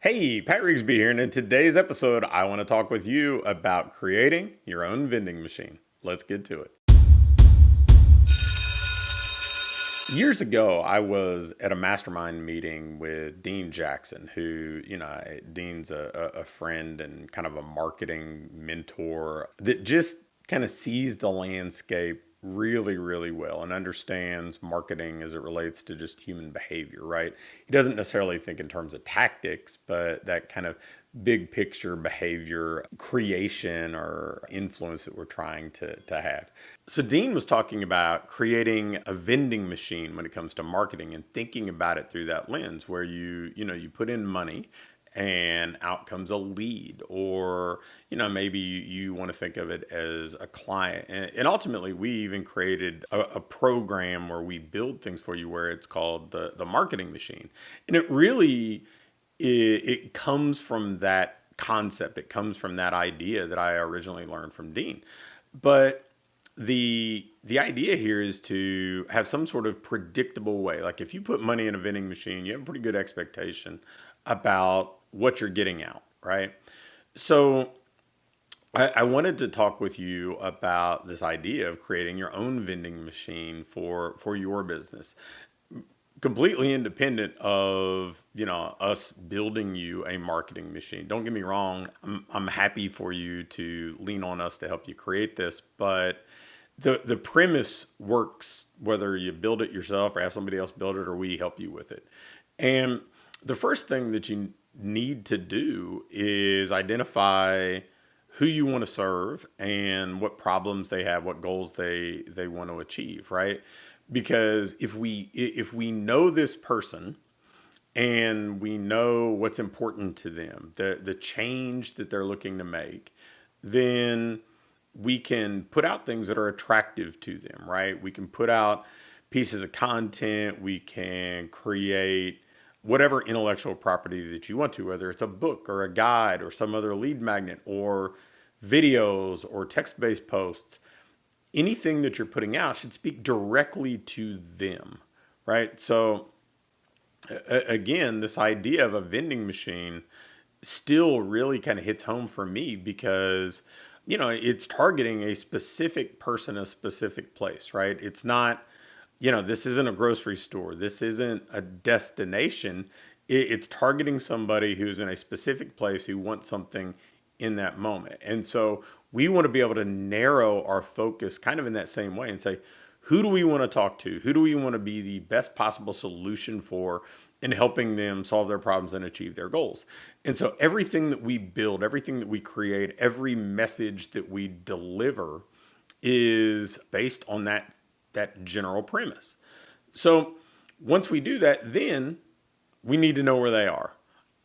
Hey, Pat Rigsby here, and in today's episode, I want to talk with you about creating your own vending machine. Let's get to it. Years ago, I was at a mastermind meeting with Dean Jackson, who, Dean's a friend and kind of a marketing mentor that just kind of sees the landscape really, really well and understands marketing as it relates to just human behavior, right? He doesn't necessarily think in terms of tactics, but that kind of big picture behavior creation or influence that we're trying to have. So Dean was talking about creating a vending machine when it comes to marketing and thinking about it through that lens where you put in money and out comes a lead, or maybe you want to think of it as a client. And ultimately we even created a program where we build things for you where it's called the marketing machine. And it comes from that concept. It comes from that idea that I originally learned from Dean. But the idea here is to have some sort of predictable way. Like if you put money in a vending machine, you have a pretty good expectation about what you're getting out, right? So I wanted to talk with you about this idea of creating your own vending machine for your business, completely independent of us building you a marketing machine. Don't get me wrong, I'm happy for you to lean on us to help you create this, but the premise works whether you build it yourself or have somebody else build it or we help you with it. And the first thing that you need to do is identify who you want to serve and what problems they have, what goals they want to achieve, right? Because if we know this person and we know what's important to them, the change that they're looking to make, then we can put out things that are attractive to them, right? We can put out pieces of content, we can create whatever intellectual property that you want to, whether it's a book or a guide or some other lead magnet or videos or text-based posts. Anything that you're putting out should speak directly to them, right? So again, this idea of a vending machine still really kind of hits home for me because it's targeting a specific person, a specific place, right? It's not, this isn't a grocery store, this isn't a destination. It's targeting somebody who's in a specific place who wants something in that moment. And so we want to be able to narrow our focus kind of in that same way and say, who do we want to talk to? Who do we want to be the best possible solution for in helping them solve their problems and achieve their goals? And so everything that we build, everything that we create, every message that we deliver is based on that general premise. So once we do that, then we need to know where they are.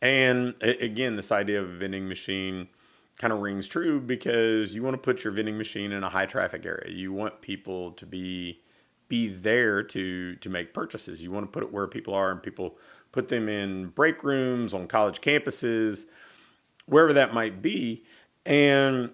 And again, this idea of a vending machine kind of rings true because you want to put your vending machine in a high traffic area. You want people to be there to make purchases. You want to put it where people are, and people put them in break rooms, on college campuses, wherever that might be. And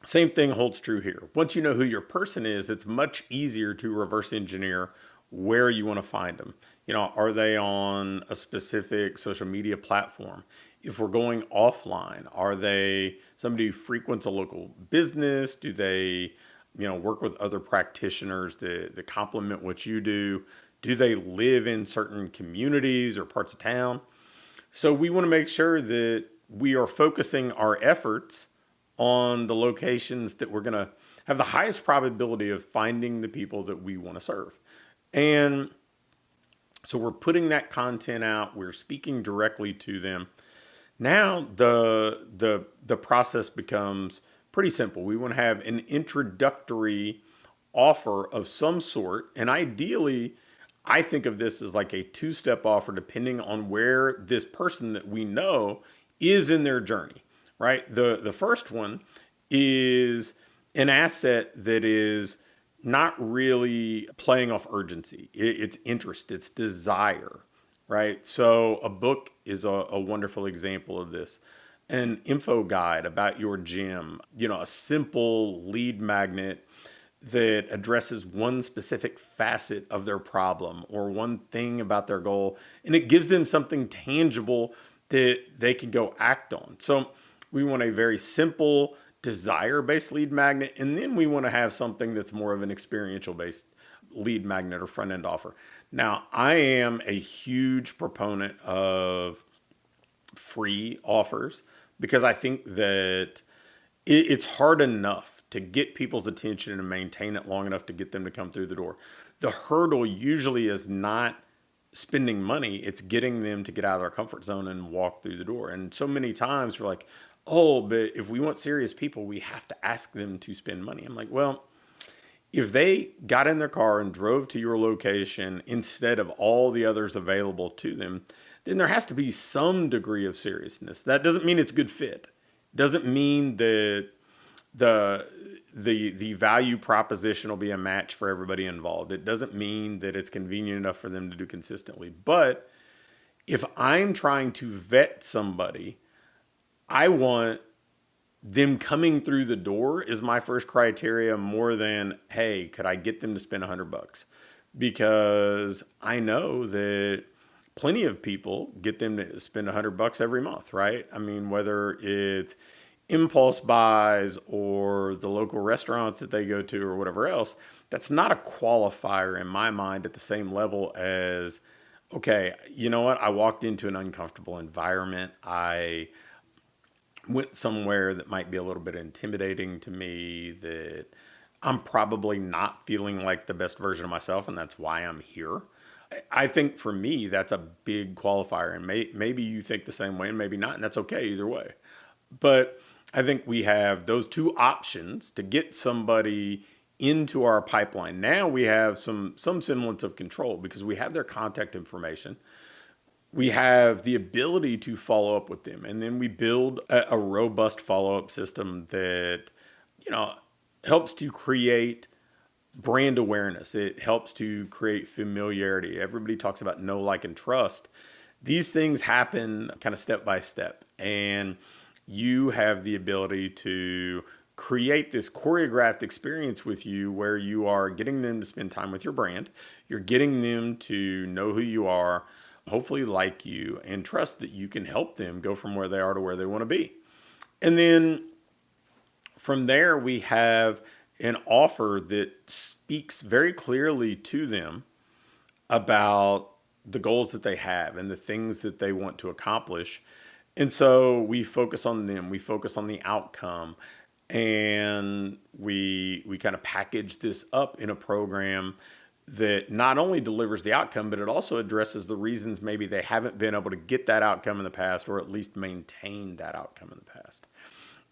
same thing holds true here. Once you know who your person is, it's much easier to reverse engineer where you want to find them. Are they on a specific social media platform? If we're going offline, are they somebody who frequents a local business? Do they, work with other practitioners that complement what you do? Do they live in certain communities or parts of town? So we want to make sure that we are focusing our efforts on the locations that we're going to have the highest probability of finding the people that we want to serve. And so we're putting that content out. We're speaking directly to them. Now the process becomes pretty simple. We want to have an introductory offer of some sort, and ideally, I think of this as like a two-step offer depending on where this person that we know is in their journey, right? The first one is an asset that is not really playing off urgency. It's interest, it's desire, right? So a book is a wonderful example of this. An info guide about your gym, a simple lead magnet that addresses one specific facet of their problem or one thing about their goal, and it gives them something tangible that they can go act on. So we want a very simple desire-based lead magnet, and then we want to have something that's more of an experiential-based lead magnet or front-end offer. Now, I am a huge proponent of free offers because I think that it's hard enough to get people's attention and maintain it long enough to get them to come through the door. The hurdle usually is not spending money, it's getting them to get out of their comfort zone and walk through the door. And so many times we're like, oh, but if we want serious people, we have to ask them to spend money. I'm like, well, if they got in their car and drove to your location instead of all the others available to them, then there has to be some degree of seriousness. That doesn't mean it's a good fit. Doesn't mean that the the value proposition will be a match for everybody involved. It doesn't mean that it's convenient enough for them to do consistently. But if I'm trying to vet somebody, I want them coming through the door is my first criteria more than, hey, could I get them to spend $100? Because I know that plenty of people get them to spend $100 every month, right? I mean, whether it's impulse buys or the local restaurants that they go to or whatever else, that's not a qualifier in my mind at the same level as, okay, you know what? I walked into an uncomfortable environment. I went somewhere that might be a little bit intimidating to me, that I'm probably not feeling like the best version of myself, and that's why I'm here. I think for me, that's a big qualifier, and maybe you think the same way and maybe not, and that's okay either way. But I think we have those two options to get somebody into our pipeline. Now we have some semblance of control because we have their contact information. We have the ability to follow up with them. And then we build a robust follow-up system that, you know, helps to create brand awareness. It helps to create familiarity. Everybody talks about know, like, and trust. These things happen kind of step by step. And you have the ability to create this choreographed experience with you where you are getting them to spend time with your brand. You're getting them to know who you are, hopefully like you, and trust that you can help them go from where they are to where they want to be. And then from there, we have an offer that speaks very clearly to them about the goals that they have and the things that they want to accomplish. And so we focus on them, we focus on the outcome, and we kind of package this up in a program that not only delivers the outcome, but it also addresses the reasons maybe they haven't been able to get that outcome in the past, or at least maintain that outcome in the past.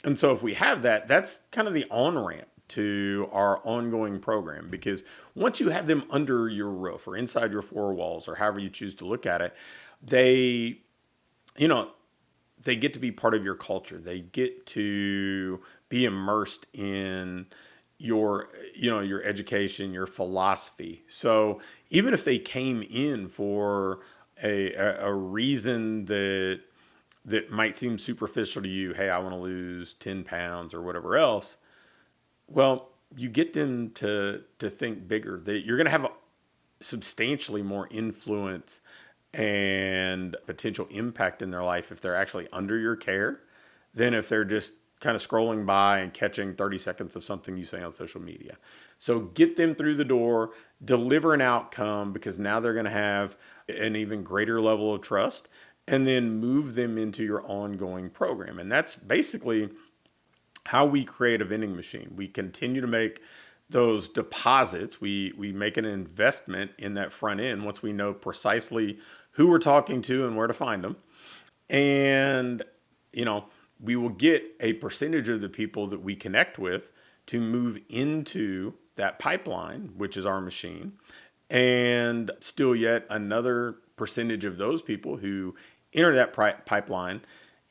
And so if we have that, that's kind of the on-ramp to our ongoing program, because once you have them under your roof or inside your four walls or however you choose to look at it, they, you know, they get to be part of your culture. They get to be immersed in your, you know, your education, your philosophy. So even if they came in for a reason that might seem superficial to you, hey, I want to lose 10 pounds or whatever else, well, you get them to think bigger. You're going to have substantially more influence and potential impact in their life if they're actually under your care than if they're just kind of scrolling by and catching 30 seconds of something you say on social media. So get them through the door, deliver an outcome, because now they're going to have an even greater level of trust, and then move them into your ongoing program. And that's basically how we create a vending machine. We continue to make those deposits. We make an investment in that front end once we know precisely who we're talking to and where to find them. And, you know, we will get a percentage of the people that we connect with to move into that pipeline, which is our machine. And still yet another percentage of those people who enter that pipeline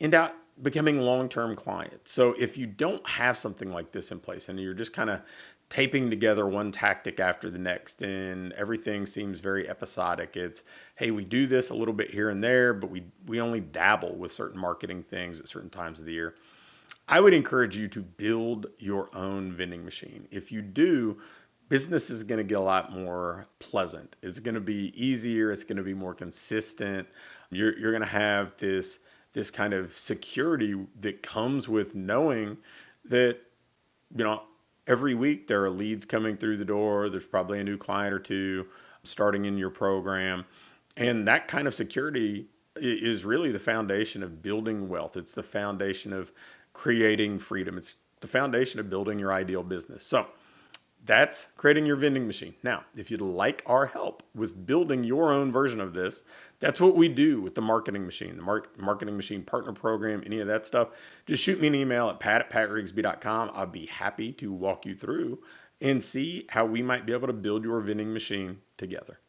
end up becoming long-term clients. So if you don't have something like this in place and you're just kind of taping together one tactic after the next and everything seems very episodic, it's, hey, we do this a little bit here and there, but we only dabble with certain marketing things at certain times of the year, I would encourage you to build your own vending machine. If you do, business is going to get a lot more pleasant. It's going to be easier. It's going to be more consistent. You're going to have this this kind of security that comes with knowing that, you know, every week there are leads coming through the door. There's probably a new client or two starting in your program. And that kind of security is really the foundation of building wealth. It's the foundation of creating freedom. It's the foundation of building your ideal business. So that's creating your vending machine. Now, if you'd like our help with building your own version of this, that's what we do with the marketing machine, the marketing machine partner program, any of that stuff. Just shoot me an email at pat@patrigsby.com. I'll be happy to walk you through and see how we might be able to build your vending machine together.